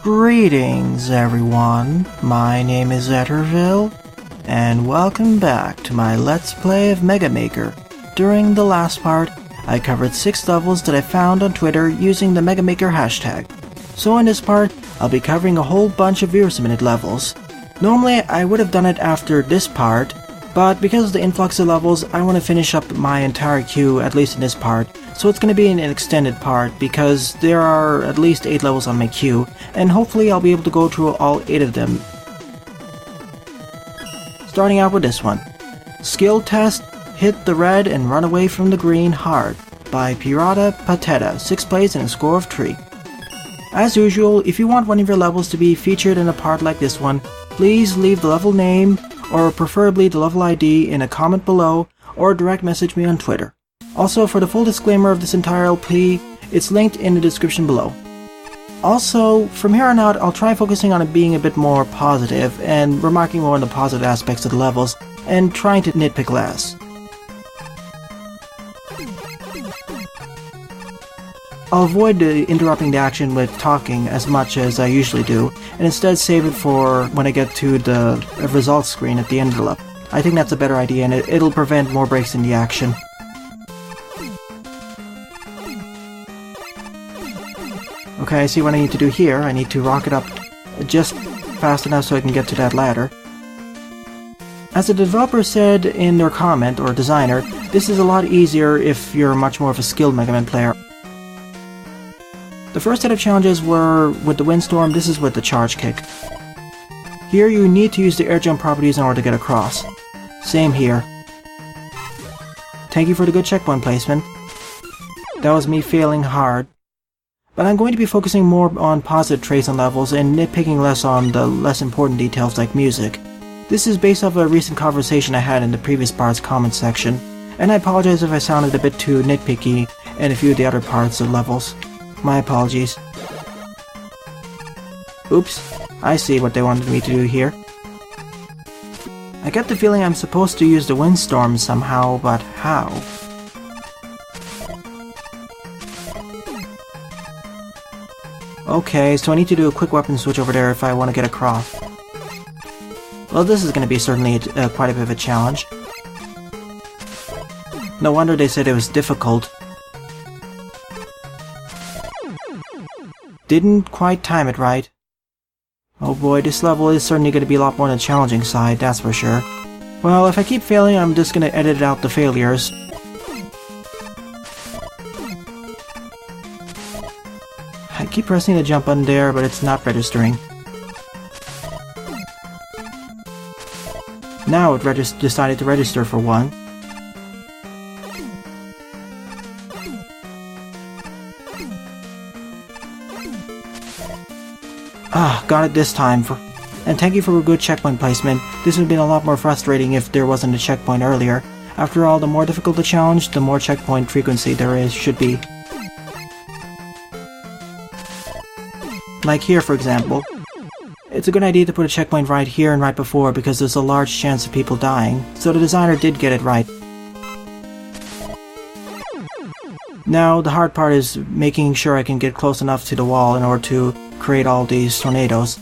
Greetings everyone, my name is Etterville, and welcome back to my Let's Play of Mega Maker. During the last part, I covered 6 levels that I found on Twitter using the Mega Maker hashtag. So in this part, I'll be covering a whole bunch of Virus-Minute levels. Normally I would have done it after this part, but because of the influx of levels, I want to finish up my entire queue, at least in this part. So it's going to be an extended part because there are at least 8 levels on my queue, and hopefully I'll be able to go through all 8 of them. Starting out with this one. Skill Test, Hit the Red and Run Away from the Green Hard by Pirata, Patheta, 6 plays and a score of 3. As usual, if you want one of your levels to be featured in a part like this one, please leave the level name, or preferably the level ID, in a comment below, or direct message me on Twitter. Also, for the full disclaimer of this entire LP, it's linked in the description below. Also, from here on out, I'll try focusing on it being a bit more positive, and remarking more on the positive aspects of the levels, and trying to nitpick less. I'll avoid interrupting the action with talking as much as I usually do, and instead save it for when I get to the results screen at the end of the level. I think that's a better idea, and it'll prevent more breaks in the action. Okay, I see what I need to do here. I need to rocket up just fast enough so I can get to that ladder. As the developer said in their comment, or designer, this is a lot easier if you're much more of a skilled Mega Man player. The first set of challenges were with the Windstorm. This is with the Charge Kick. Here you need to use the air jump properties in order to get across. Same here. Thank you for the good checkpoint placement. That was me failing hard. But I'm going to be focusing more on positive traits on levels and nitpicking less on the less important details like music. This is based off a recent conversation I had in the previous part's comment section, and I apologize if I sounded a bit too nitpicky in a few of the other parts of levels. My apologies. Oops, I see what they wanted me to do here. I get the feeling I'm supposed to use the Windstorm somehow, but how? Okay, so I need to do a quick weapon switch over there if I want to get across. Well, this is going to be certainly quite a bit of a challenge. No wonder they said it was difficult. Didn't quite time it right. Oh boy, this level is certainly going to be a lot more on the challenging side, that's for sure. Well, if I keep failing, I'm just going to edit out the failures. I keep pressing the jump button there, but it's not registering. Now it decided to register for one. Ah, got it this time. And thank you for a good checkpoint placement. This would have been a lot more frustrating if there wasn't a checkpoint earlier. After all, the more difficult the challenge, the more checkpoint frequency there should be. Like here, for example. It's a good idea to put a checkpoint right here and right before because there's a large chance of people dying, so the designer did get it right. Now, the hard part is making sure I can get close enough to the wall in order to create all these tornadoes.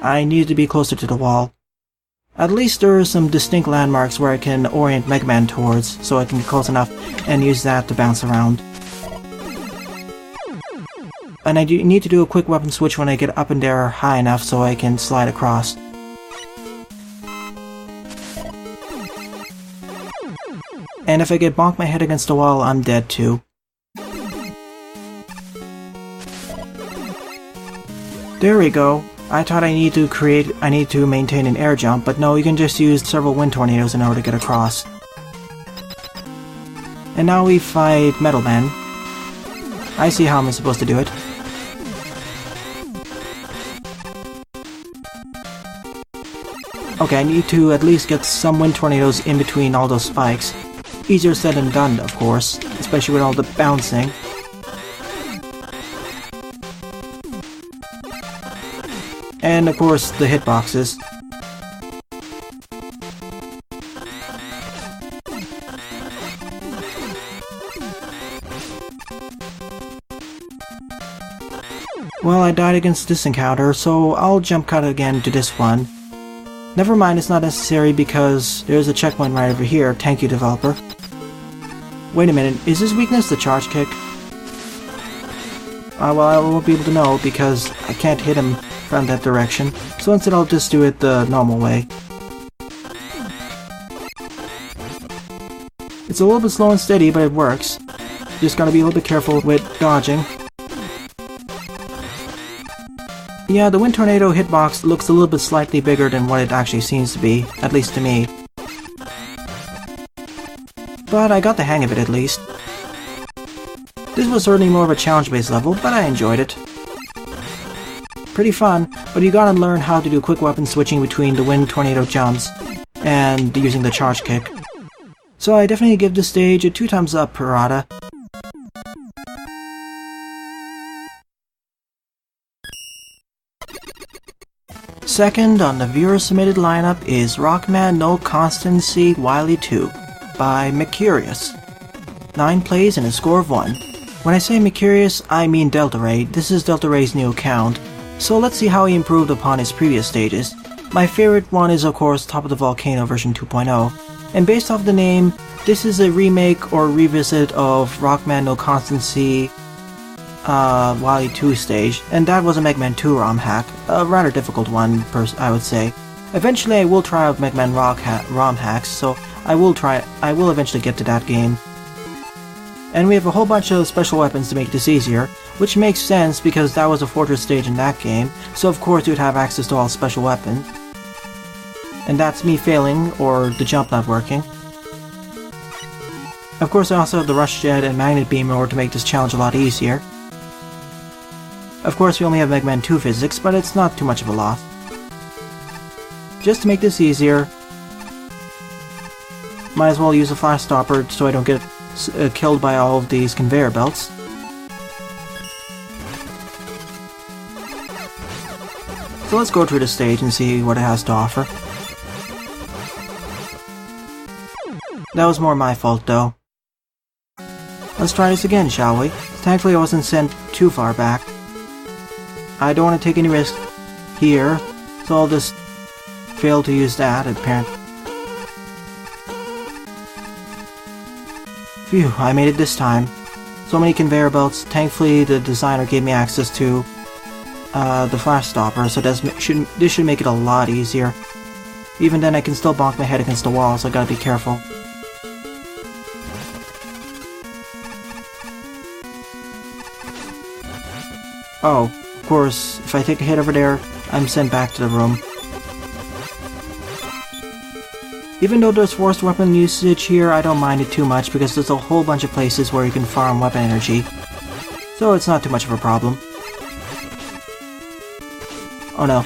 I need to be closer to the wall. At least there are some distinct landmarks where I can orient Mega Man towards, so I can get close enough and use that to bounce around. And I need to do a quick weapon switch when I get up in there high enough so I can slide across. And if I get bonked my head against the wall, I'm dead too. There we go. I thought I need to maintain an air jump, but no, you can just use several wind tornadoes in order to get across. And now we fight Metal Man. I see how I'm supposed to do it. Okay, I need to at least get some wind tornadoes in between all those spikes. Easier said than done, of course, especially with all the bouncing. And of course, the hitboxes. Well, I died against this encounter, so I'll jump cut again to this one. Never mind, it's not necessary because there's a checkpoint right over here. Thank you, developer. Wait a minute, is his weakness the charge kick? Well, I won't be able to know because I can't hit him from that direction, so instead I'll just do it the normal way. It's a little bit slow and steady, but it works. Just gotta be a little bit careful with dodging. Yeah, the Wind Tornado hitbox looks a little bit slightly bigger than what it actually seems to be, at least to me. But I got the hang of it at least. This was certainly more of a challenge-based level, but I enjoyed it. Pretty fun, but you gotta learn how to do quick weapon switching between the Wind Tornado jumps and using the charge kick. So I definitely give this stage a 2 thumbs up, Pirata. Second on the viewer-submitted lineup is Rockman No Constancy Wily 2 by Meccirius. 9 plays and a score of 1. When I say Meccirius, I mean Delta Ray. This is Delta Ray's new account, so let's see how he improved upon his previous stages. My favorite one is of course Top of the Volcano version 2.0, and based off the name, this is a remake or revisit of Rockman No Constancy Wily 2 stage, and that was a Mega Man 2 ROM hack, a rather difficult one, I would say. Eventually I will try out Mega Man ROM hacks, so I will eventually get to that game. And we have a whole bunch of special weapons to make this easier, which makes sense because that was a fortress stage in that game, so of course you'd have access to all special weapons. And that's me failing, or the jump not working. Of course I also have the Rush Jet and Magnet Beam in order to make this challenge a lot easier. Of course we only have Mega Man 2 physics, but it's not too much of a loss. Just to make this easier, might as well use a Flash Stopper so I don't get killed by all of these conveyor belts. So let's go through the stage and see what it has to offer. That was more my fault though. Let's try this again, shall we? Thankfully I wasn't sent too far back. I don't want to take any risk here, so I'll just fail to use that, apparently. Phew, I made it this time. So many conveyor belts. Thankfully the designer gave me access to the Flash Stopper, so this should make it a lot easier. Even then I can still bonk my head against the wall, so I gotta be careful. Oh, of course, if I take a hit over there, I'm sent back to the room. Even though there's forced weapon usage here, I don't mind it too much because there's a whole bunch of places where you can farm weapon energy. So it's not too much of a problem. Oh no.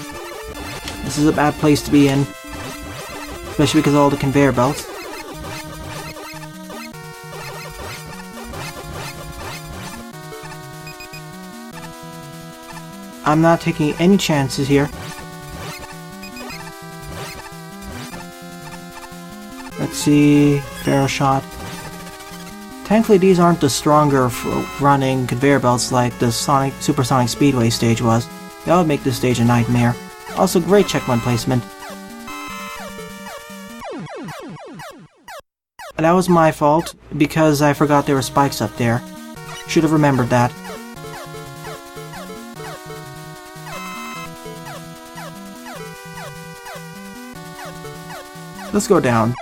This is a bad place to be in. Especially because of all the conveyor belts. I'm not taking any chances here. Let's see, Pharaoh Shot. Thankfully these aren't the stronger running conveyor belts like the Supersonic Speedway stage was. That would make this stage a nightmare. Also great checkpoint placement. And that was my fault, because I forgot there were spikes up there. Should have remembered that. Let's go down.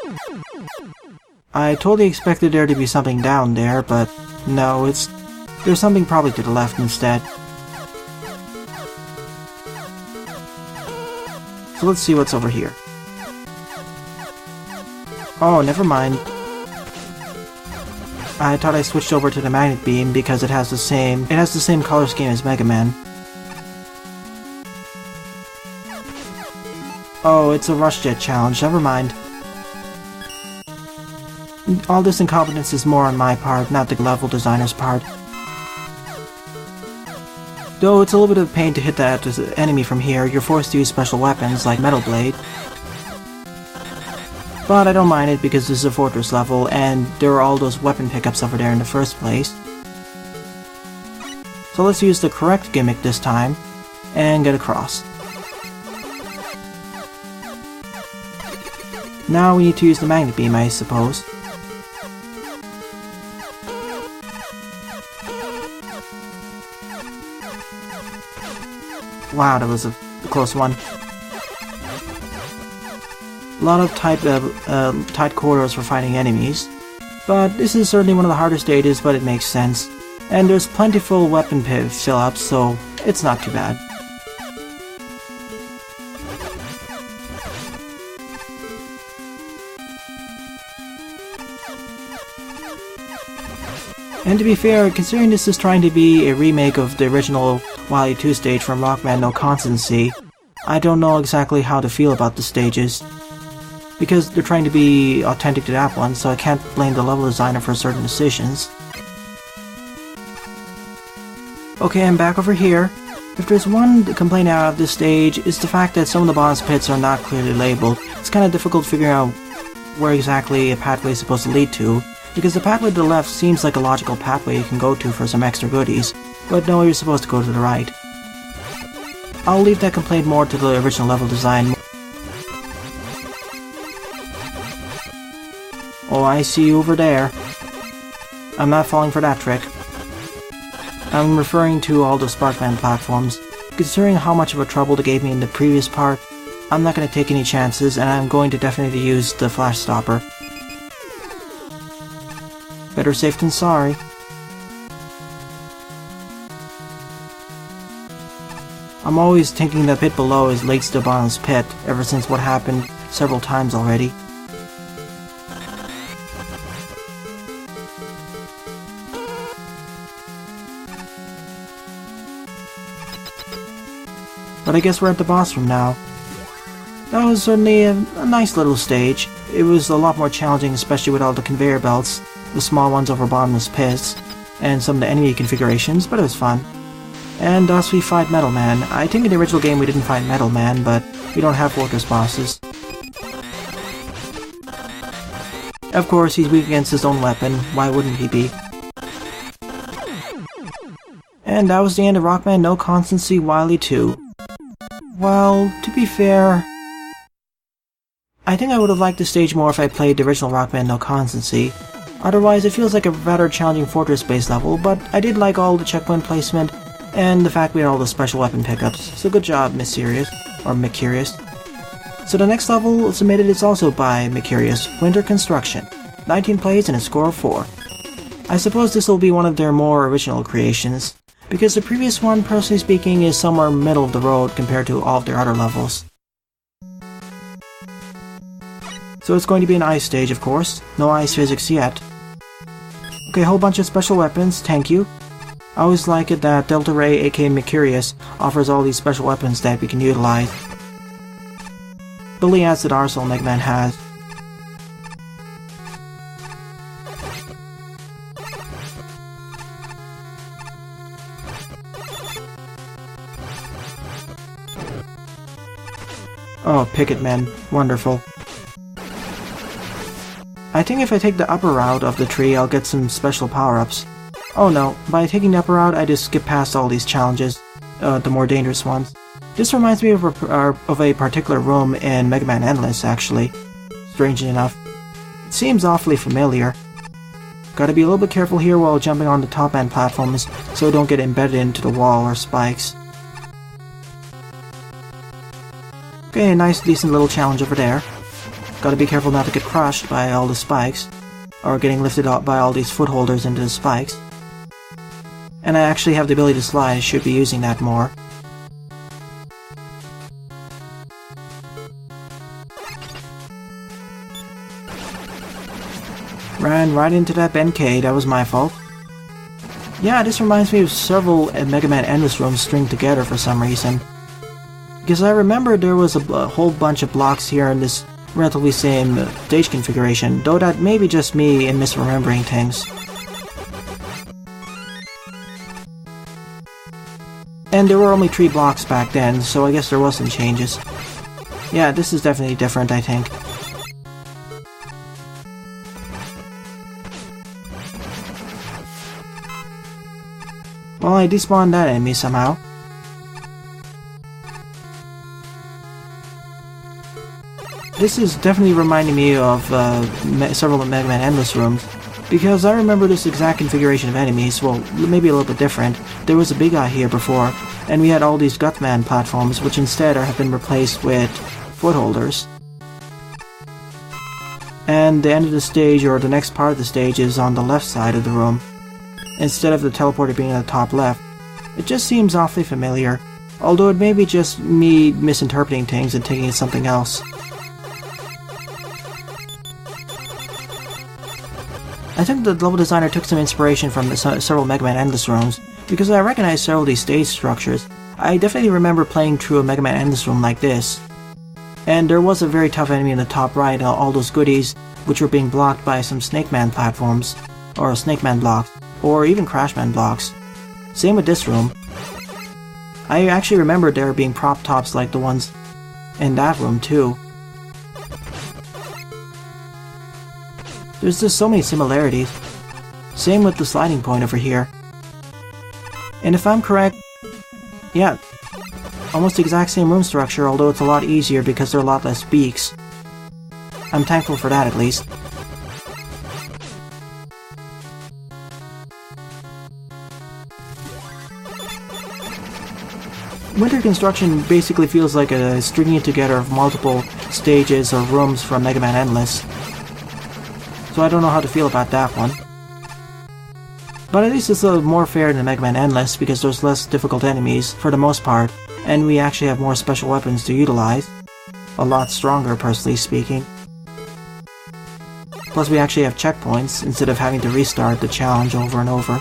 I totally expected there to be something down there, but no, there's something probably to the left instead. So let's see what's over here. Oh, never mind. I thought I switched over to the Magnet Beam because it has the same color scheme as Mega Man. Oh, it's a Rush Jet challenge, never mind. All this incompetence is more on my part, not the level designer's part. Though it's a little bit of a pain to hit that enemy from here, you're forced to use special weapons like Metal Blade. But I don't mind it because this is a fortress level, and there are all those weapon pickups over there in the first place. So let's use the correct gimmick this time, and get across. Now we need to use the magnet beam, I suppose. Wow, that was a close one. A lot of tight corridors for fighting enemies, but this is certainly one of the harder stages, but it makes sense. And there's plentiful weapon fill-ups, so it's not too bad. And to be fair, considering this is trying to be a remake of the original Wily 2 stage from Rockman No Constancy, I don't know exactly how to feel about the stages. Because they're trying to be authentic to that one, so I can't blame the level designer for certain decisions. Okay, I'm back over here. If there's one complaint out of this stage, it's the fact that some of the bonus pits are not clearly labeled. It's kind of difficult figuring out where exactly a pathway is supposed to lead to, because the pathway to the left seems like a logical pathway you can go to for some extra goodies, but no, you're supposed to go to the right. I'll leave that complaint more to the original level design. Oh, I see you over there. I'm not falling for that trick. I'm referring to all the Sparkman platforms. Considering how much of a trouble they gave me in the previous part, I'm not going to take any chances, and I'm going to definitely use the flash stopper. Better safe than sorry. I'm always thinking the pit below is leads to the bottom's pit, ever since what happened several times already. But I guess we're at the boss room now. That was certainly a nice little stage. It was a lot more challenging, especially with all the conveyor belts, the small ones over bottomless pits, and some of the enemy configurations, but it was fun. And thus we fight Metal Man. I think in the original game we didn't fight Metal Man, but we don't have fortress bosses. Of course, he's weak against his own weapon, why wouldn't he be? And that was the end of Rockman No Constancy Wily 2. Well, to be fair, I think I would have liked the stage more if I played the original Rockman No Constancy. Otherwise, it feels like a rather challenging fortress-based level, but I did like all the checkpoint placement, and the fact we had all the special weapon pickups, so good job, Meccirius, or Meccirius. So the next level submitted is also by Meccirius, Winter Construction, 19 plays and a score of 4. I suppose this will be one of their more original creations, because the previous one, personally speaking, is somewhere middle of the road compared to all of their other levels. So it's going to be an ice stage, of course, no ice physics yet. Okay, a whole bunch of special weapons, thank you. I always like it that Delta Ray, aka Meccirius, offers all these special weapons that we can utilize. Fully adds to the arsenal Mega Man has. Oh, Picket Men, wonderful. I think if I take the upper route of the tree, I'll get some special power-ups. Oh no, by taking the upper route, I just skip past all these challenges, the more dangerous ones. This reminds me of a particular room in Mega Man Endless, actually. Strangely enough. It seems awfully familiar. Gotta be a little bit careful here while jumping on the top end platforms, so don't get embedded into the wall or spikes. Okay, a nice decent little challenge over there. Gotta be careful not to get crushed by all the spikes, or getting lifted up by all these footholders into the spikes. And I actually have the ability to slide, I should be using that more. Ran right into that Benkei, that was my fault. Yeah, this reminds me of several Mega Man Endless rooms stringed together for some reason. Because I remember there was a whole bunch of blocks here in this relatively same stage configuration, though that may be just me in misremembering things. And there were only 3 blocks back then, so I guess there was some changes. Yeah, this is definitely different, I think. Well, I despawned that enemy somehow. This is definitely reminding me of several Mega Man Endless rooms, because I remember this exact configuration of enemies, well, maybe a little bit different. There was a big eye here before, and we had all these Gutman platforms, which instead have been replaced with footholders. And the end of the stage, or the next part of the stage, is on the left side of the room, instead of the teleporter being at the top left. It just seems awfully familiar, although it may be just me misinterpreting things and thinking it's something else. I think the level designer took some inspiration from several Mega Man Endless rooms, because I recognize several of these stage structures. I definitely remember playing through a Mega Man Endless room like this. And there was a very tough enemy in the top right, all those goodies, which were being blocked by some Snake Man platforms, or Snake Man blocks, or even Crash Man blocks. Same with this room. I actually remember there being prop tops like the ones in that room too. There's just so many similarities. Same with the sliding point over here. And if I'm correct, yeah, almost the exact same room structure, although it's a lot easier because there are a lot less beaks. I'm thankful for that, at least. Winter Construction basically feels like a stringing together of multiple stages or rooms from Mega Man Endless. So I don't know how to feel about that one. But at least it's a little more fair than Mega Man Endless because there's less difficult enemies, for the most part, and we actually have more special weapons to utilize. A lot stronger, personally speaking. Plus we actually have checkpoints, instead of having to restart the challenge over and over.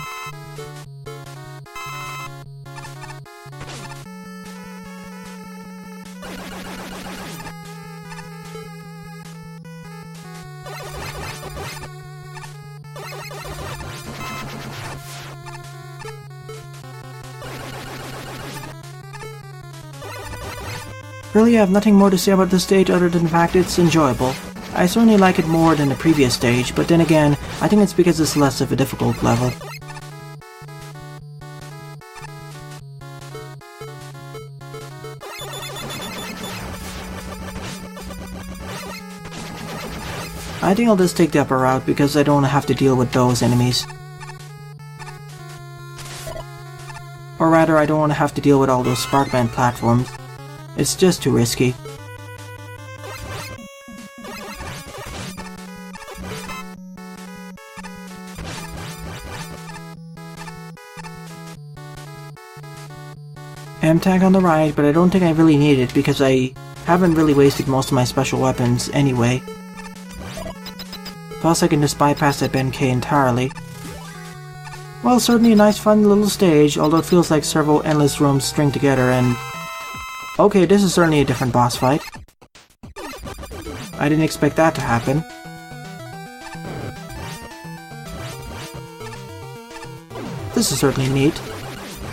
Really, I have nothing more to say about this stage other than the fact it's enjoyable. I certainly like it more than the previous stage, but then again, I think it's because it's less of a difficult level. I think I'll just take the upper route because I don't have to deal with those enemies. Or rather, I don't want to have to deal with all those Sparkman platforms. It's just too risky. M-Tag on the right, but I don't think I really need it because I haven't really wasted most of my special weapons anyway. Plus I can just bypass that Ben K entirely. Well, certainly a nice fun little stage, although it feels like several endless rooms string together and... Okay, this is certainly a different boss fight. I didn't expect that to happen. This is certainly neat.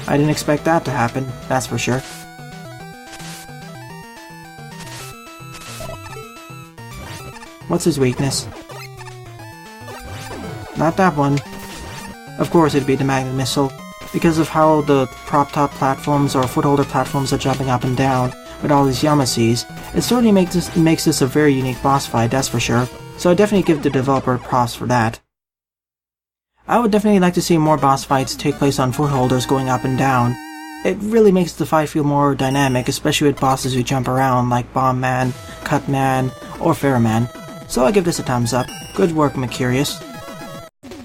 I didn't expect that to happen, that's for sure. What's his weakness? Not that one. Of course it'd be the magnet missile, because of how the prop top platforms or footholder platforms are jumping up and down with all these Yamasees. It certainly makes this a very unique boss fight, that's for sure, so I definitely give the developer props for that. I would definitely like to see more boss fights take place on footholders going up and down. It really makes the fight feel more dynamic, especially with bosses who jump around like Bomb Man, Cut Man, or Fairman. So I give this a thumbs up. Good work, Meccirius.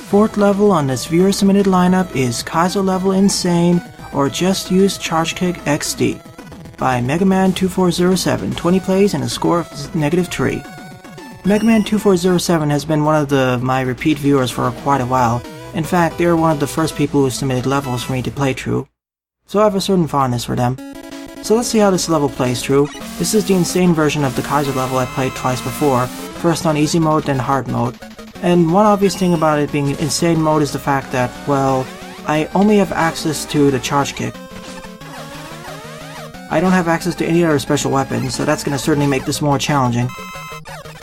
Fourth level on this viewer-submitted lineup is Kaizo Level-Isane, or Just Use Charge Kick XD, by Mega Man 2407, 20 plays and a score of -3. Mega Man 2407 has been one of my repeat viewers for quite a while. In fact, they were one of the first people who submitted levels for me to play through, so I have a certain fondness for them. So let's see how this level plays through. This is the insane version of the Kaizo level I played twice before, first on easy mode then hard mode. And one obvious thing about it being insane mode is the fact that, well, I only have access to the charge kick. I don't have access to any other special weapons, so that's going to certainly make this more challenging.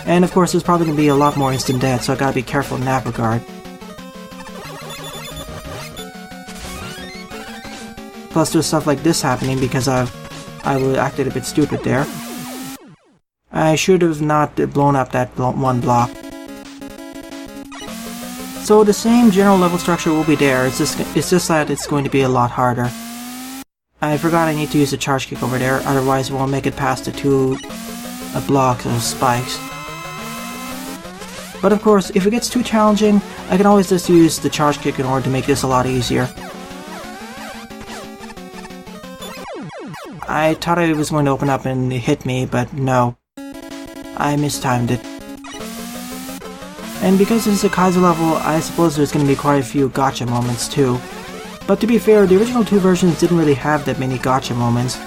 And of course there's probably going to be a lot more instant death, so I gotta be careful in that regard. Plus there's stuff like this happening because I acted a bit stupid there. I should have not blown up that one block. So the same general level structure will be there, it's just that it's going to be a lot harder. I forgot I need to use the charge kick over there, otherwise it won't make it past the two blocks of spikes. But of course, if it gets too challenging, I can always just use the charge kick in order to make this a lot easier. I thought it was going to open up and hit me, but no. I mistimed it. And because this is a Kaizo level, I suppose there's going to be quite a few gotcha moments too. But to be fair, the original two versions didn't really have that many gotcha moments.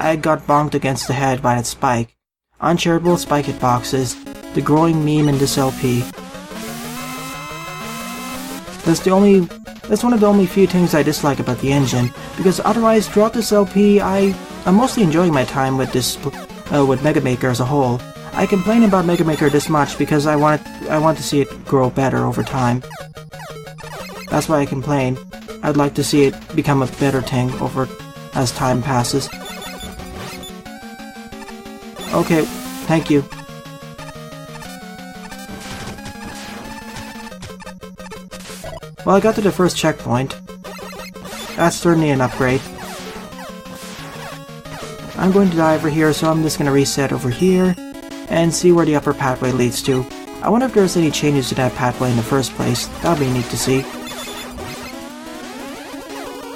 I got bonked against the head by that spike. Uncharitable spike hitboxes, the growing meme in this LP. That's one of the only few things I dislike about the engine, because otherwise throughout this LP I'm mostly enjoying my time with with Mega Maker as a whole. I complain about Mega Maker this much because I want to see it grow better over time. That's why I complain. I'd like to see it become a better thing as time passes. Okay, thank you. Well, I got to the first checkpoint. That's certainly an upgrade. I'm going to die over here, so I'm just going to reset over here and see where the upper pathway leads to. I wonder if there's any changes to that pathway in the first place. That would be neat to see.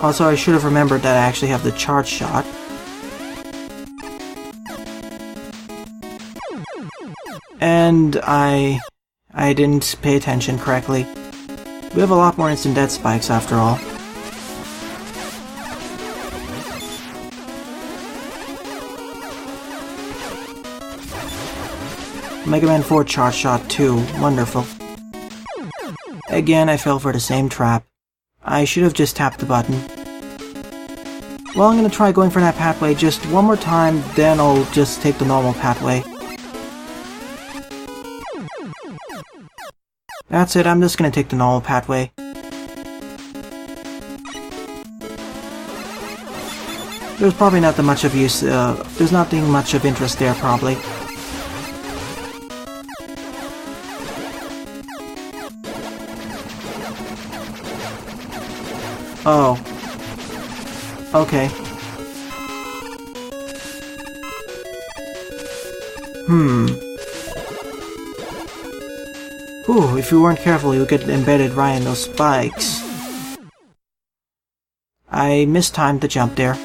Also, I should have remembered that I actually have the charge shot. And I didn't pay attention correctly. We have a lot more instant death spikes after all. Mega Man 4 charge shot too. Wonderful. Again, I fell for the same trap. I should have just tapped the button. Well, I'm gonna try going for that pathway just one more time, then I'll just take the normal pathway. That's it, I'm just gonna take the normal pathway. There's probably not that much of use, there's nothing much of interest there, probably. Oh. Okay. Ooh, if you weren't careful, you would get embedded right in those spikes. I mistimed the jump there.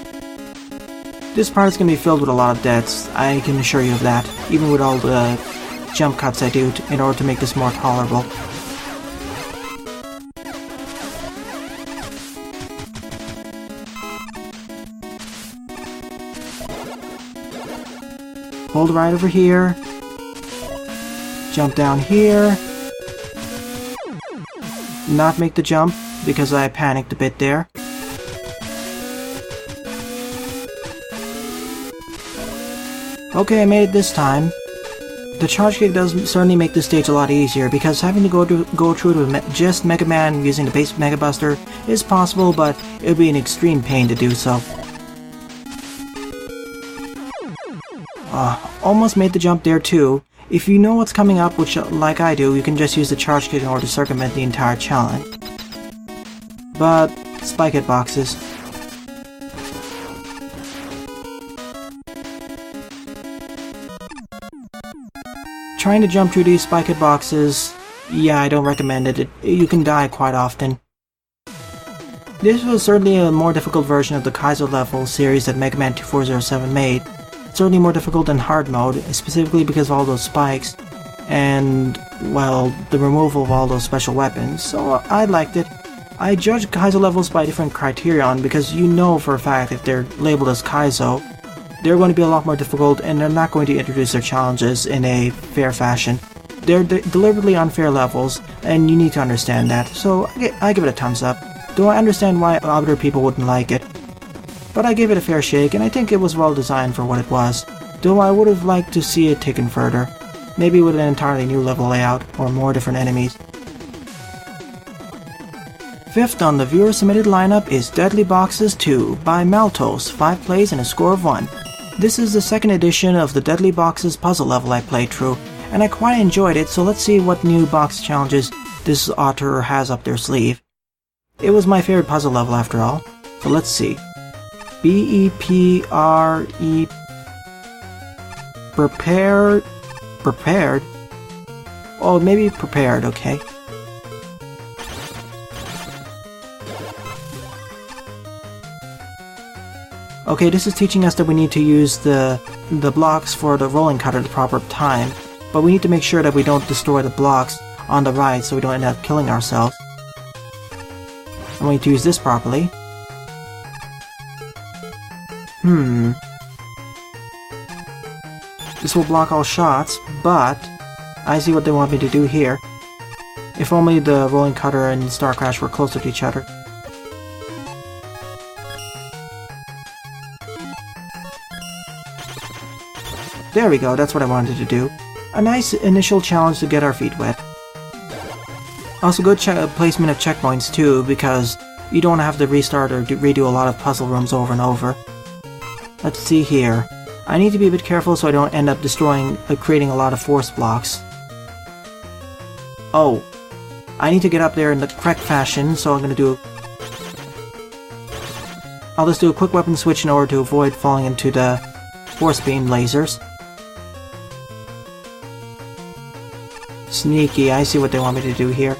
This part is going to be filled with a lot of deaths, I can assure you of that, even with all the jump cuts I do in order to make this more tolerable. Hold right over here. Jump down here. Not make the jump, because I panicked a bit there. Okay, I made it this time. The charge kick does certainly make this stage a lot easier, because having to go through with just Mega Man using the base Mega Buster is possible, but it would be an extreme pain to do so. Almost made the jump there too. If you know what's coming up, which like I do, you can just use the charge kick in order to circumvent the entire challenge. But, spike hitboxes. Trying to jump through these spike hitboxes, yeah, I don't recommend it. You can die quite often. This was certainly a more difficult version of the Kaizo level series that Mega Man 2407 made. Certainly more difficult than hard mode, specifically because of all those spikes, and, well, the removal of all those special weapons, so I liked it. I judge Kaizo levels by different criterion, because you know for a fact if they're labeled as Kaizo, they're going to be a lot more difficult, and they're not going to introduce their challenges in a fair fashion. They're deliberately unfair levels, and you need to understand that, so I give it a thumbs up, though I understand why other people wouldn't like it. But I gave it a fair shake, and I think it was well designed for what it was, though I would have liked to see it taken further, maybe with an entirely new level layout, or more different enemies. Fifth on the viewer-submitted lineup is Deadly Boxes 2 by Maltose, 5 plays and a score of 1. This is the second edition of the Deadly Boxes puzzle level I played through, and I quite enjoyed it, so let's see what new box challenges this author has up their sleeve. It was my favorite puzzle level after all, so let's see. B-E-P-R-E... Prepared? Prepared? Oh, maybe prepared, okay. Okay, this is teaching us that we need to use the blocks for the rolling cutter at the proper time, but we need to make sure that we don't destroy the blocks on the right so we don't end up killing ourselves. And we need to use this properly. This will block all shots, but I see what they want me to do here. If only the rolling cutter and Star Crash were closer to each other. There we go, that's what I wanted to do. A nice initial challenge to get our feet wet. Also good placement of checkpoints too, because you don't have to restart or redo a lot of puzzle rooms over and over. Let's see here. I need to be a bit careful so I don't end up creating a lot of force blocks. Oh, I need to get up there in the correct fashion, so I'm gonna do... I'll just do a quick weapon switch in order to avoid falling into the force beam lasers. Sneaky, I see what they want me to do here.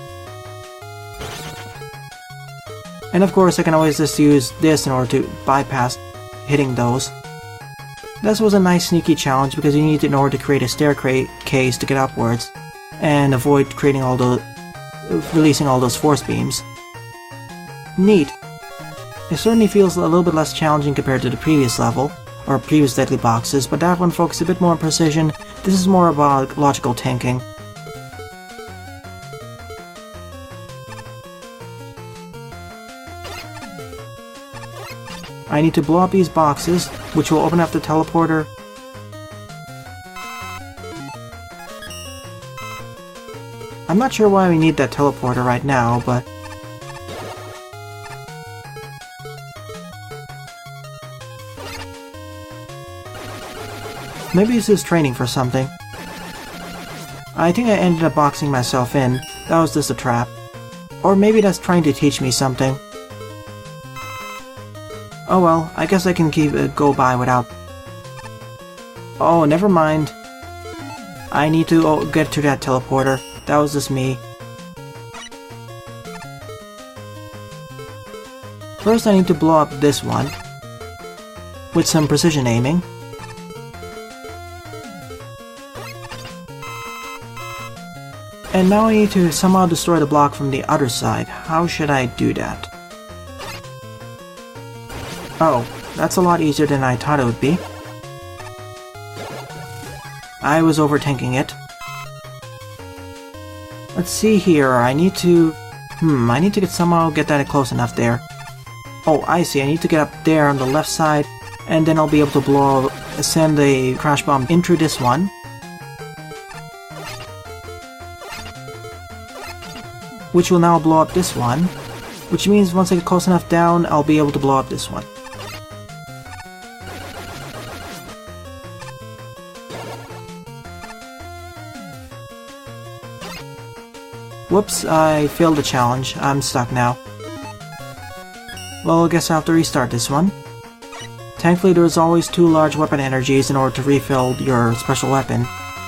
And of course I can always just use this in order to bypass hitting those. This was a nice sneaky challenge because you need it in order to create a staircase to get upwards and avoid releasing all those force beams. Neat. It certainly feels a little bit less challenging compared to the previous level, or previous Deadly Boxes, but that one focuses a bit more on precision. This is more about logical thinking. I need to blow up these boxes, which will open up the teleporter. I'm not sure why we need that teleporter right now, but... maybe this is training for something. I think I ended up boxing myself in. That was just a trap. Or maybe that's trying to teach me something. Oh well, I guess I can go by without... Oh, never mind. I need to get to that teleporter. That was just me. First I need to blow up this one with some precision aiming. And now I need to somehow destroy the block from the other side. How should I do that? Oh, that's a lot easier than I thought it would be. I was overthinking it. Let's see here, I need to somehow get that close enough there. Oh, I see, I need to get up there on the left side, and then I'll be able to send the crash bomb into this one. Which will now blow up this one, which means once I get close enough down, I'll be able to blow up this one. Whoops, I failed the challenge. I'm stuck now. Well, I guess I'll have to restart this one. Thankfully, there's always 2 large weapon energies in order to refill your special weapon.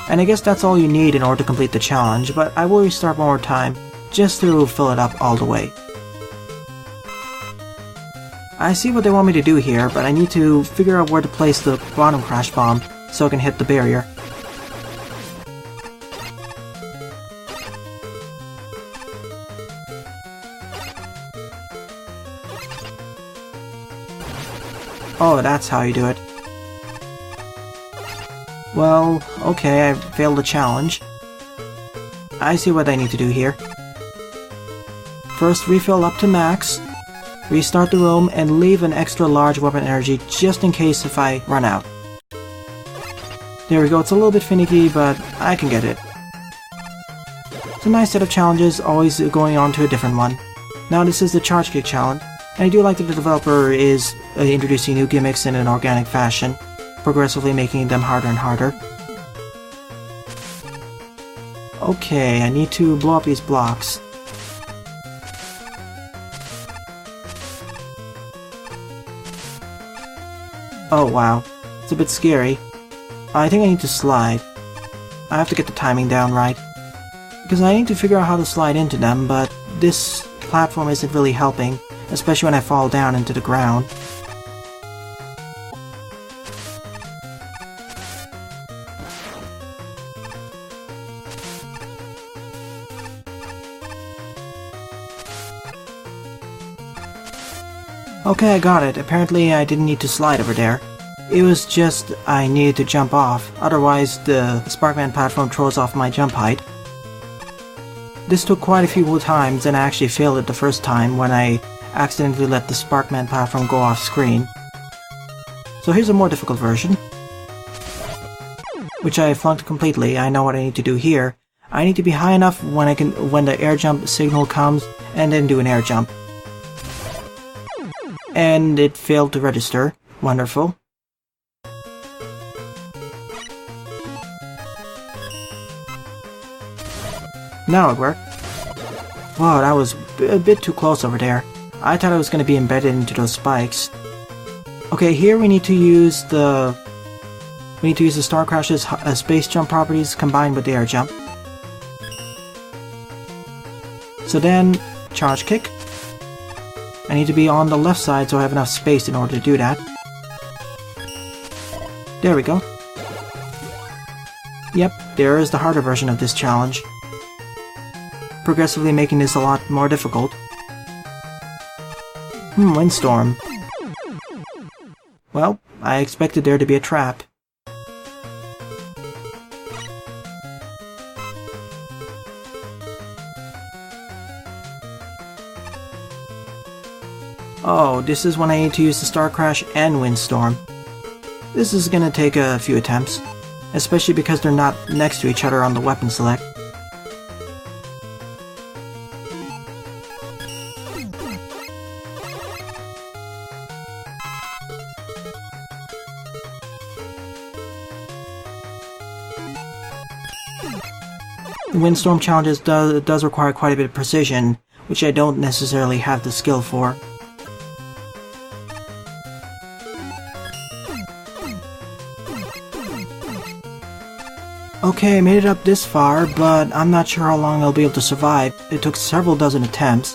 And I guess that's all you need in order to complete the challenge, but I will restart one more time, just to fill it up all the way. I see what they want me to do here, but I need to figure out where to place the bottom crash bomb so I can hit the barrier. Oh, that's how you do it. Well, okay, I failed the challenge. I see what I need to do here. First, refill up to max, restart the room, and leave an extra large weapon energy just in case if I run out. There we go, it's a little bit finicky, but I can get it. It's a nice set of challenges, always going on to a different one. Now this is the Charge Kick challenge, and I do like that the developer is introducing new gimmicks in an organic fashion, progressively making them harder and harder. Okay, I need to blow up these blocks. Oh wow, it's a bit scary. I think I need to slide. I have to get the timing down right, because I need to figure out how to slide into them, but this platform isn't really helping, especially when I fall down into the ground. Okay, I got it. Apparently I didn't need to slide over there. It was just I needed to jump off, otherwise the Sparkman platform throws off my jump height. This took quite a few times, and I actually failed it the first time when I accidentally let the Sparkman platform go off screen. So here's a more difficult version, which I flunked completely. I know what I need to do here. I need to be high enough when the air jump signal comes, and then do an air jump. And it failed to register. Wonderful. Now it worked. Whoa, that was a bit too close over there. I thought I was going to be embedded into those spikes. Okay, here we need to use the Star Crash's space jump properties combined with the air jump. So then, Charge Kick. I need to be on the left side so I have enough space in order to do that. There we go. Yep, there is the harder version of this challenge, progressively making this a lot more difficult. Windstorm. Well, I expected there to be a trap. Oh, this is when I need to use the Star Crash and Windstorm. This is gonna take a few attempts, especially because they're not next to each other on the weapon select. The Windstorm challenges does require quite a bit of precision, which I don't necessarily have the skill for. Okay, I made it up this far, but I'm not sure how long I'll be able to survive. It took several dozen attempts.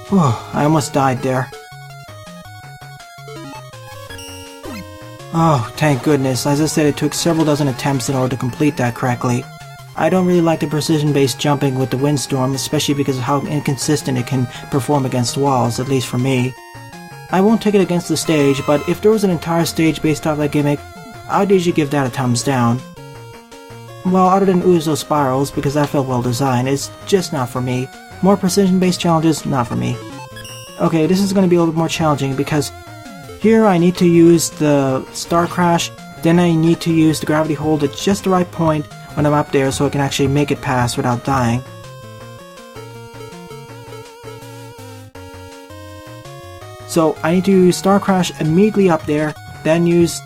Whew, I almost died there. Oh, thank goodness. As I said, it took several dozen attempts in order to complete that correctly. I don't really like the precision-based jumping with the Windstorm, especially because of how inconsistent it can perform against walls, at least for me. I won't take it against the stage, but if there was an entire stage based off that gimmick, I'd usually give that a thumbs down. Well, other than Uzo spirals, because that felt well designed, it's just not for me. More precision-based challenges, not for me. Okay, this is going to be a little bit more challenging, because here I need to use the Star Crash, then I need to use the gravity hold at just the right point when I'm up there so I can actually make it past without dying. So I need to use Star Crash immediately up there, then use...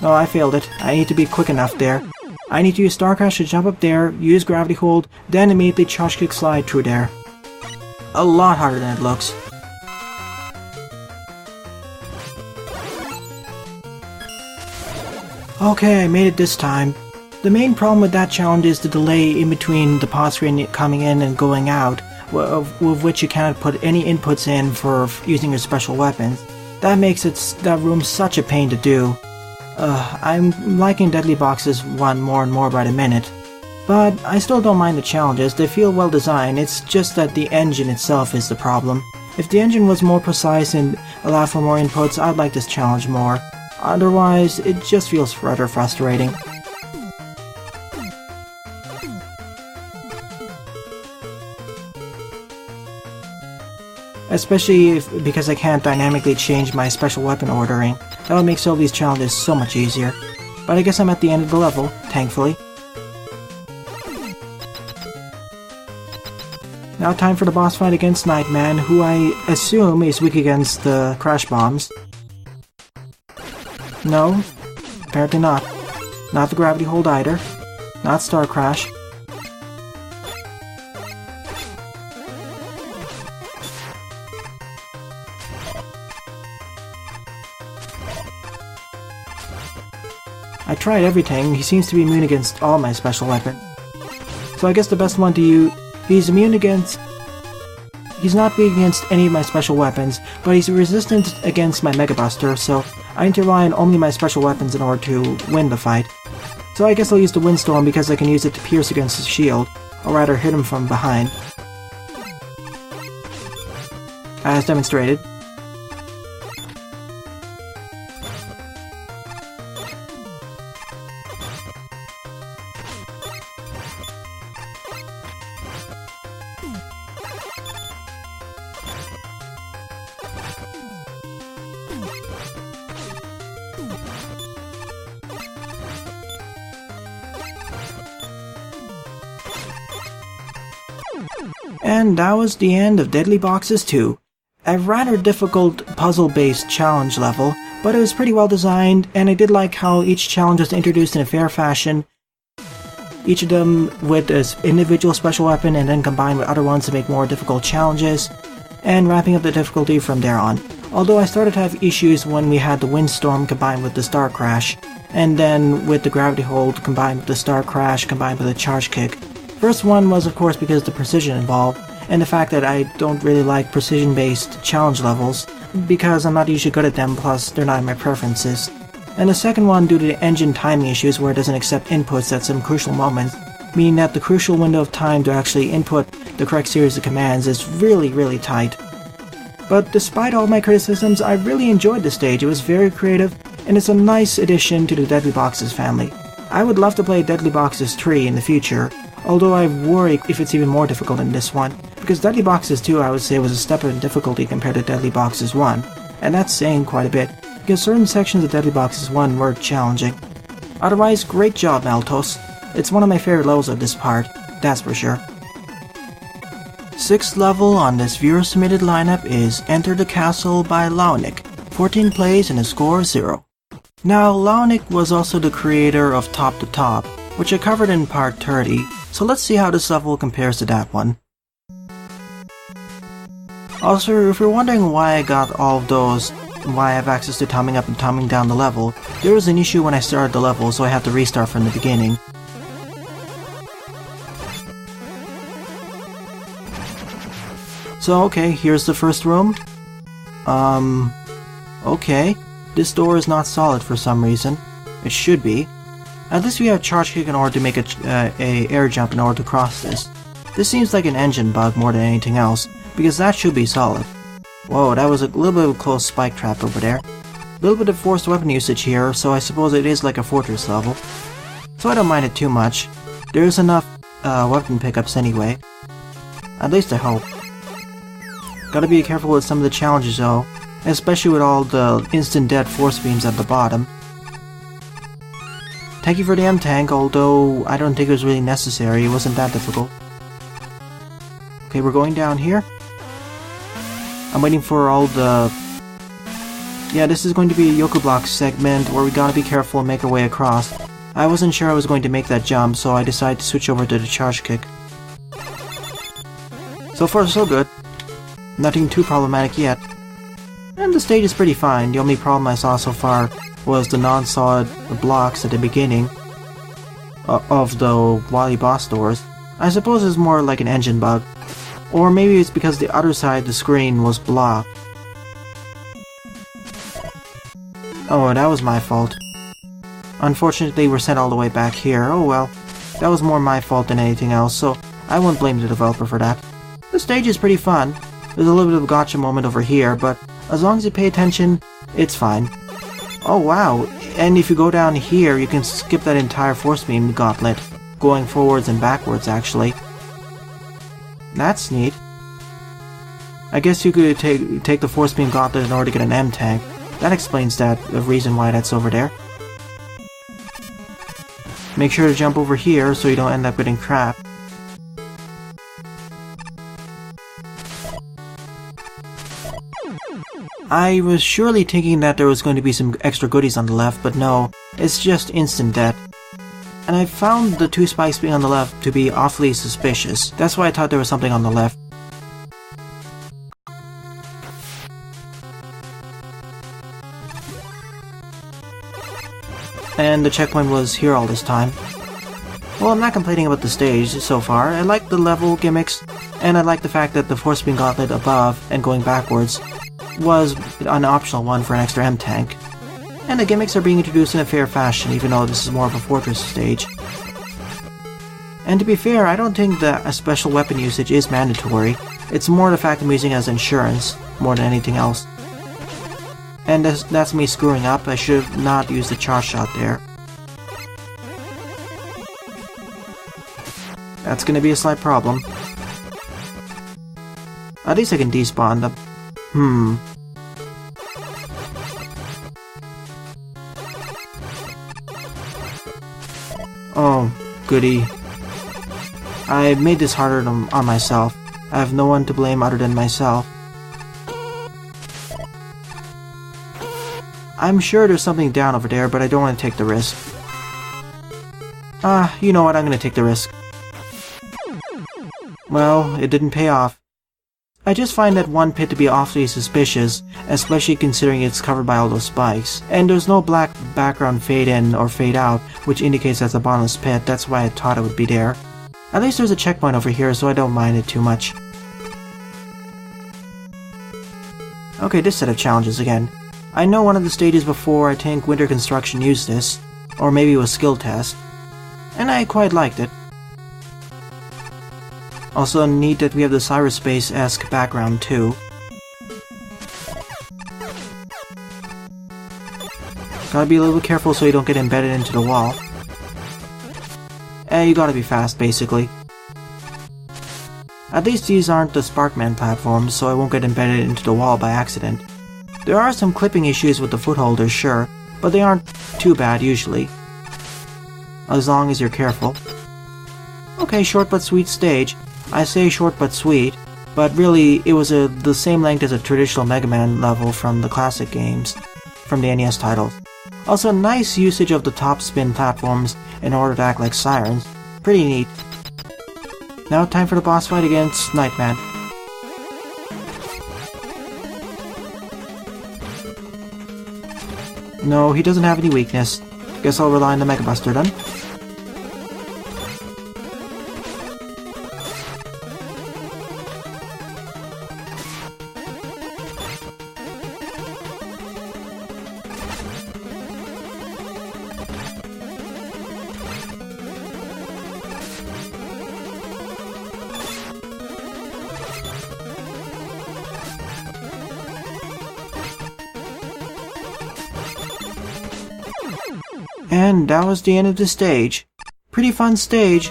Oh, I failed it. I need to be quick enough there. I need to use Star Crash to jump up there, use gravity hold, then immediately Charge Kick slide through there. A lot harder than it looks. Okay, I made it this time. The main problem with that challenge is the delay in between the pause screen coming in and going out, with which you cannot put any inputs in for using your special weapons. That makes that room such a pain to do. I'm liking Deadly Box's one more and more by the minute. But I still don't mind the challenges, they feel well designed, it's just that the engine itself is the problem. If the engine was more precise and allowed for more inputs, I'd like this challenge more. Otherwise, it just feels rather frustrating. Especially because I can't dynamically change my special weapon ordering. That would make some of these challenges so much easier. But I guess I'm at the end of the level, thankfully. Now time for the boss fight against Nightman, who I assume is weak against the crash bombs. No, apparently not. Not the gravity hold either. Not Star Crash. I tried everything. He seems to be immune against all my special weapons. So I guess the best one to use... He's immune against... He's not weak against any of my special weapons, but he's resistant against my Mega Buster, so I need to rely on only my special weapons in order to win the fight. So I guess I'll use the Windstorm because I can use it to pierce against his shield, or rather hit him from behind. As demonstrated. And that was the end of Deadly Boxes 2. A rather difficult puzzle-based challenge level, but it was pretty well designed, and I did like how each challenge was introduced in a fair fashion, each of them with an individual special weapon and then combined with other ones to make more difficult challenges, and wrapping up the difficulty from there on. Although I started to have issues when we had the Windstorm combined with the Star Crash, and then with the Gravity Hold combined with the Star Crash combined with a Charge Kick. First one was of course because of the precision involved, and the fact that I don't really like precision-based challenge levels, because I'm not usually good at them, plus they're not in my preferences. And the second one due to the engine timing issues where it doesn't accept inputs at some crucial moments, meaning that the crucial window of time to actually input the correct series of commands is really tight. But despite all my criticisms, I really enjoyed the stage. It was very creative, and it's a nice addition to the Deadly Boxes family. I would love to play Deadly Boxes 3 in the future, although I worry if it's even more difficult than this one, because Deadly Boxes 2 I would say was a step in difficulty compared to Deadly Boxes 1, and that's saying quite a bit, because certain sections of Deadly Boxes 1 were challenging. Otherwise, great job, Maltose. It's one of my favorite levels of this part, that's for sure. 6th level on this viewer-submitted lineup is Enter the Castle by Laonic, 14 plays and a score of 0. Now, Laonic was also the creator of Top to Top, which I covered in part 30, so let's see how this level compares to that one. Also, if you're wondering why I got all of those, why I have access to timing up and timing down the level, there was an issue when I started the level, so I had to restart from the beginning. So okay, here's the first room. Okay. This door is not solid for some reason. It should be. At least we have a charge kick in order to make a air jump in order to cross this. This seems like an engine bug more than anything else, because that should be solid. Whoa, that was a little bit of a close spike trap over there. A little bit of forced weapon usage here, so I suppose it is like a fortress level. So I don't mind it too much. There's enough weapon pickups anyway. At least I hope. Gotta be careful with some of the challenges though, especially with all the instant death force beams at the bottom. Thank you for the M-Tank, although I don't think it was really necessary, it wasn't that difficult. Okay, we're going down here. I'm waiting for all the... Yeah, this is going to be a Yoku Block segment where we gotta be careful and make our way across. I wasn't sure I was going to make that jump, so I decided to switch over to the charge kick. So far so good. Nothing too problematic yet. And the stage is pretty fine. The only problem I saw so far was the non-solid blocks at the beginning of the Wily boss doors. I suppose it's more like an engine bug. Or maybe it's because the other side of the screen was blocked. Oh, that was my fault. Unfortunately, we're sent all the way back here. Oh well. That was more my fault than anything else, so I won't blame the developer for that. The stage is pretty fun. There's a little bit of a gotcha moment over here, but as long as you pay attention, it's fine. Oh wow, and if you go down here, you can skip that entire force beam gauntlet, going forwards and backwards actually. That's neat. I guess you could take the Force Beam Gauntlet in order to get an M-Tank. That explains the reason why that's over there. Make sure to jump over here so you don't end up getting trapped. I was surely thinking that there was going to be some extra goodies on the left, but no, it's just instant death. And I found the 2 spikes being on the left to be awfully suspicious. That's why I thought there was something on the left. And the checkpoint was here all this time. Well, I'm not complaining about the stage so far. I like the level gimmicks, and I like the fact that the Force Beam Gauntlet above and going backwards was an optional one for an extra M-Tank. And the gimmicks are being introduced in a fair fashion, even though this is more of a fortress stage. And to be fair, I don't think that a special weapon usage is mandatory. It's more the fact I'm using it as insurance, more than anything else. And that's me screwing up. I should have not used the charge shot there. That's gonna be a slight problem. At least I can despawn the... Oh, goody. I made this harder on myself. I have no one to blame other than myself. I'm sure there's something down over there, but I don't want to take the risk. You know what, I'm gonna take the risk. Well, it didn't pay off. I just find that one pit to be awfully suspicious, especially considering it's covered by all those spikes. And there's no black background fade in or fade out, which indicates that's a bottomless pit. That's why I thought it would be there. At least there's a checkpoint over here, so I don't mind it too much. Okay, this set of challenges again. I know one of the stages before, I think Winter Construction used this, or maybe it was Skill Test, and I quite liked it. Also neat that we have the cyberspace-esque background too. Gotta be a little bit careful so you don't get embedded into the wall. You gotta be fast, basically. At least these aren't the Sparkman platforms, so I won't get embedded into the wall by accident. There are some clipping issues with the footholders, sure, but they aren't too bad usually. As long as you're careful. Okay, short but sweet stage. I say short but sweet, but really it was the same length as a traditional Mega Man level from the classic games, from the NES titles. Also nice usage of the top spin platforms in order to act like sirens. Pretty neat. Now time for the boss fight against Nightman. No, he doesn't have any weakness. Guess I'll rely on the Mega Buster then. And that was the end of the stage. Pretty fun stage.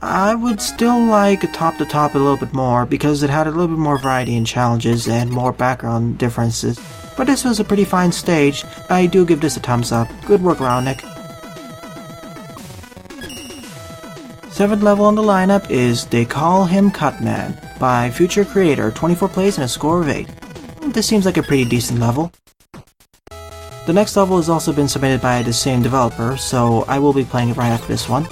I would still like Top to Top a little bit more because it had a little bit more variety in challenges and more background differences. But this was a pretty fine stage. I do give this a thumbs up. Good work, Laonic. 7th level on the lineup is They Call Him Cutman by FutureCreator, 24 plays and a score of 8. This seems like a pretty decent level. The next level has also been submitted by the same developer, so I will be playing it right after this one.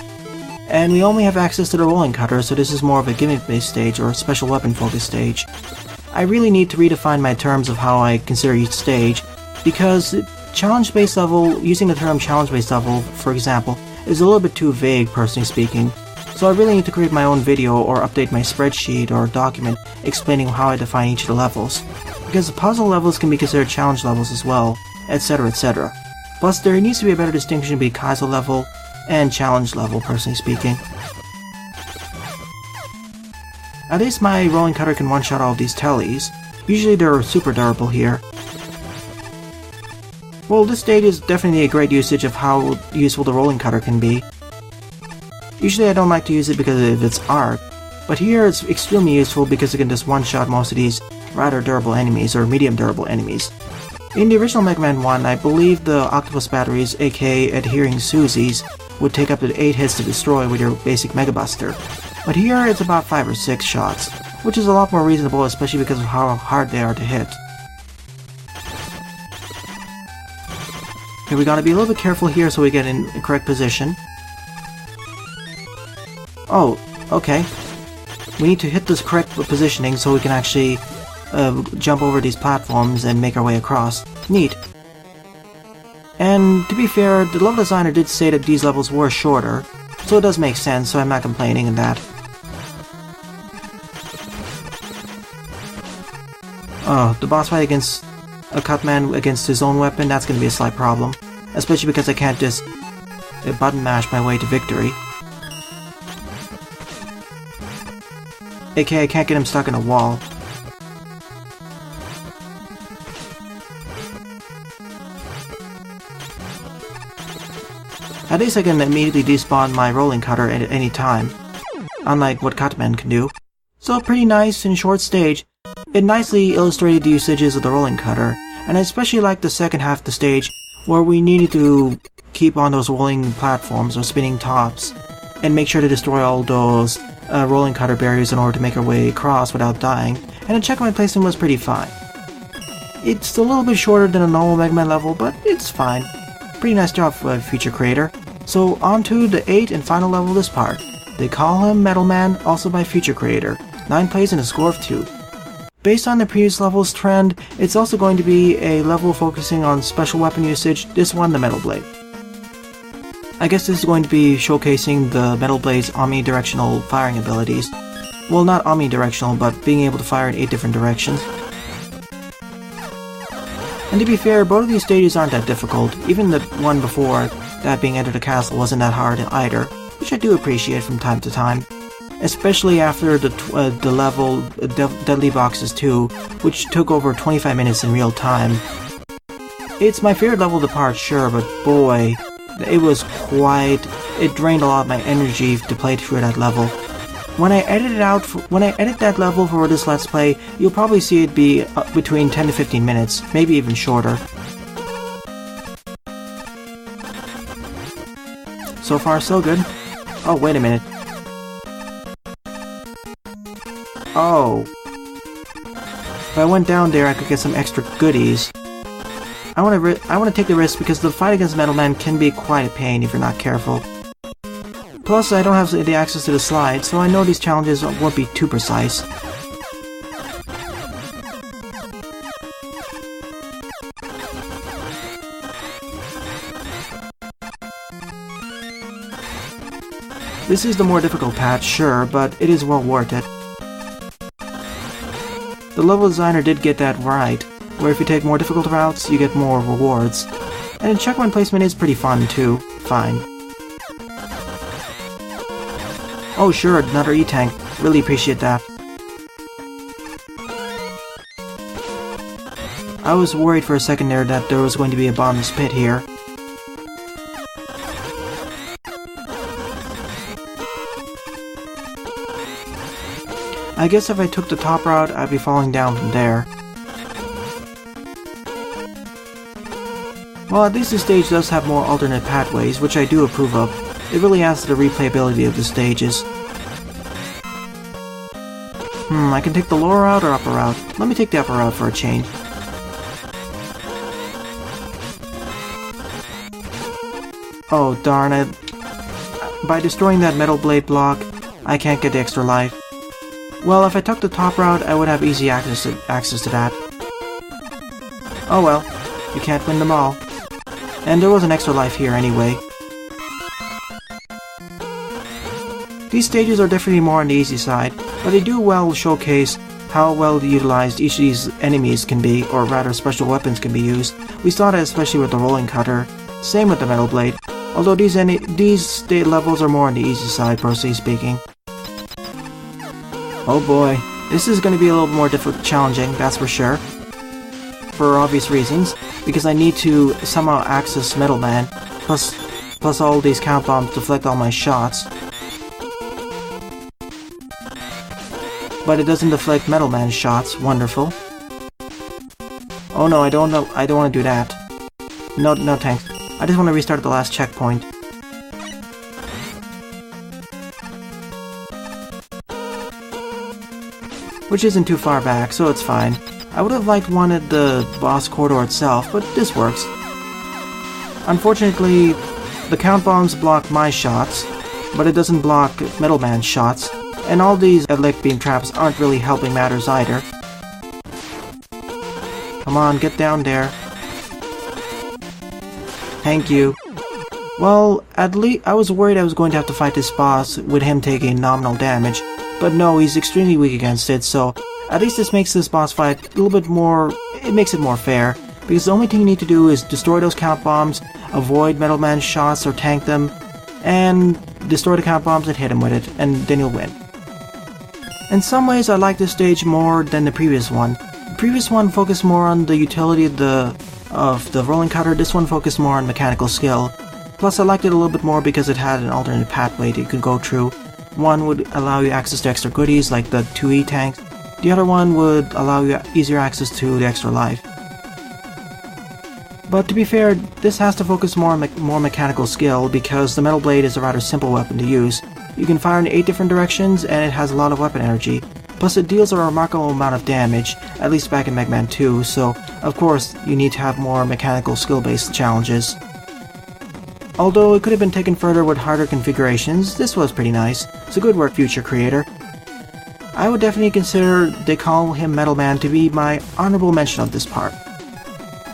And we only have access to the rolling cutter, so this is more of a gimmick-based stage or a special weapon-focused stage. I really need to redefine my terms of how I consider each stage, because challenge-based level, using the term challenge-based level, for example, is a little bit too vague, personally speaking. So I really need to create my own video or update my spreadsheet or document explaining how I define each of the levels. Because the puzzle levels can be considered challenge levels as well, etc, etc. Plus there needs to be a better distinction between Kaizo level and challenge level, personally speaking. At least my rolling cutter can one-shot all of these tellies. Usually they're super durable here. Well, this stage is definitely a great usage of how useful the rolling cutter can be. Usually I don't like to use it because of its art, but here it's extremely useful because it can just one-shot most of these rather durable enemies, or medium durable enemies. In the original Mega Man 1, I believe the octopus batteries, aka adhering Susies, would take up to 8 hits to destroy with your basic Mega Buster. But here it's about 5 or 6 shots, which is a lot more reasonable, especially because of how hard they are to hit. Okay, we gotta be a little bit careful here so we get in the correct position. Oh, okay. We need to hit this correct positioning so we can actually jump over these platforms and make our way across. Neat. And to be fair, the level designer did say that these levels were shorter, so it does make sense, so I'm not complaining in that. Oh, the boss fight against a Cutman against his own weapon, that's gonna be a slight problem. Especially because I can't just button mash my way to victory. aka I can't get him stuck in a wall. At least I can immediately despawn my rolling cutter at any time, unlike what Cutman can do. So pretty nice and short stage. It nicely illustrated the usages of the rolling cutter, and I especially like the second half of the stage where we needed to keep on those rolling platforms or spinning tops and make sure to destroy all those rolling cutter barriers in order to make our way across without dying, and the checkpoint placement was pretty fine. It's a little bit shorter than a normal Mega Man level, but it's fine. Pretty nice job, FutureCreator. So on to the 8th and final level of this part. They call him Metal Man, also by FutureCreator. 9 plays and a score of 2. Based on the previous level's trend, it's also going to be a level focusing on special weapon usage, this one the Metal Blade. I guess this is going to be showcasing the Metal Blade's omnidirectional firing abilities. Well, not omnidirectional, but being able to fire in 8 different directions. And to be fair, both of these stages aren't that difficult. Even the one before, that being Enter the Castle, wasn't that hard either, which I do appreciate from time to time. Especially after the level Deadly Boxes 2, which took over 25 minutes in real time. It's my favorite level to part, sure, but boy, it was it drained a lot of my energy to play through that level. When I edit that level for this Let's Play, you'll probably see it be between 10 to 15 minutes, maybe even shorter. So far, so good. Oh, wait a minute. Oh. If I went down there, I could get some extra goodies. I want to take the risk because the fight against Metal Man can be quite a pain if you're not careful. Plus, I don't have the access to the slide, so I know these challenges won't be too precise. This is the more difficult path, sure, but it is well worth it. The level designer did get that right, where if you take more difficult routes, you get more rewards. And the checkpoint placement is pretty fun too. Fine. Oh sure, another E-Tank. Really appreciate that. I was worried for a second there that there was going to be a bottomless pit here. I guess if I took the top route, I'd be falling down from there. Well, at least this stage does have more alternate pathways, which I do approve of. It really adds to the replayability of the stages. I can take the lower route or upper route. Let me take the upper route for a change. Oh darn it. By destroying that Metal Blade block, I can't get the extra life. Well, if I took the top route, I would have easy access to that. Oh well, you can't win them all. And there was an extra life here anyway. These stages are definitely more on the easy side, but they do well showcase how well utilized each of these enemies can be, or rather special weapons can be used. We saw that especially with the rolling cutter, same with the Metal Blade, although these levels are more on the easy side, personally speaking. Oh boy, this is going to be a little more challenging, that's for sure. For obvious reasons, because I need to somehow access Metal Man, plus all these count bombs deflect all my shots. But it doesn't deflect Metal Man's shots, wonderful. Oh no, I don't want to do that. No thanks. I just want to restart the last checkpoint. Which isn't too far back, so it's fine. I would have wanted the boss corridor itself, but this works. Unfortunately, the count bombs block my shots, but it doesn't block Metal Man's shots, and all these elect beam traps aren't really helping matters either. Come on, get down there. Thank you. Well, at least I was worried I was going to have to fight this boss with him taking nominal damage, but no, he's extremely weak against it, so at least this makes this boss fight a little bit more, it makes it more fair, because the only thing you need to do is destroy those count bombs, avoid Metal Man's shots or tank them, and destroy the count bombs and hit him with it, and then you'll win. In some ways I like this stage more than the previous one. The previous one focused more on the utility of the rolling cutter, this one focused more on mechanical skill. Plus I liked it a little bit more because it had an alternate pathway that you could go through. One would allow you access to extra goodies like the 2E tanks, the other one would allow you easier access to the extra life. But to be fair, this has to focus more on more mechanical skill because the Metal Blade is a rather simple weapon to use. You can fire in 8 different directions and it has a lot of weapon energy. Plus it deals a remarkable amount of damage, at least back in Mega Man 2, so of course you need to have more mechanical skill-based challenges. Although it could have been taken further with harder configurations, this was pretty nice, so good work FutureCreator. I would definitely consider they call him Metal Man to be my honorable mention of this part.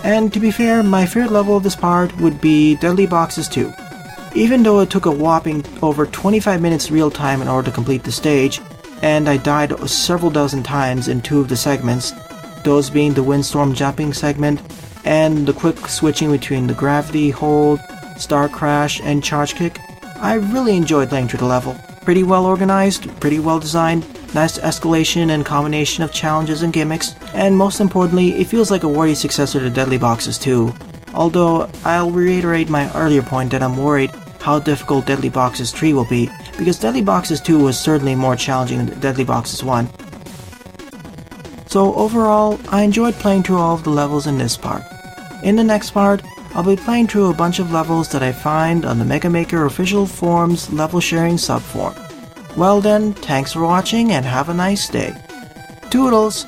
And to be fair, my favorite level of this part would be Deadly Boxes 2. Even though it took a whopping over 25 minutes real time in order to complete the stage, and I died several dozen times in 2 of the segments, those being the Windstorm jumping segment, and the quick switching between the Gravity Hold, Star Crash, and Charge Kick, I really enjoyed playing through the level. Pretty well organized, pretty well designed, nice escalation and combination of challenges and gimmicks, and most importantly, it feels like a worthy successor to Deadly Boxes 2. Although, I'll reiterate my earlier point that I'm worried how difficult Deadly Boxes 3 will be, because Deadly Boxes 2 was certainly more challenging than Deadly Boxes 1. So overall, I enjoyed playing through all of the levels in this part. In the next part, I'll be playing through a bunch of levels that I find on the Mega Maker official forum's level sharing subforum. Well then, thanks for watching and have a nice day. Toodles!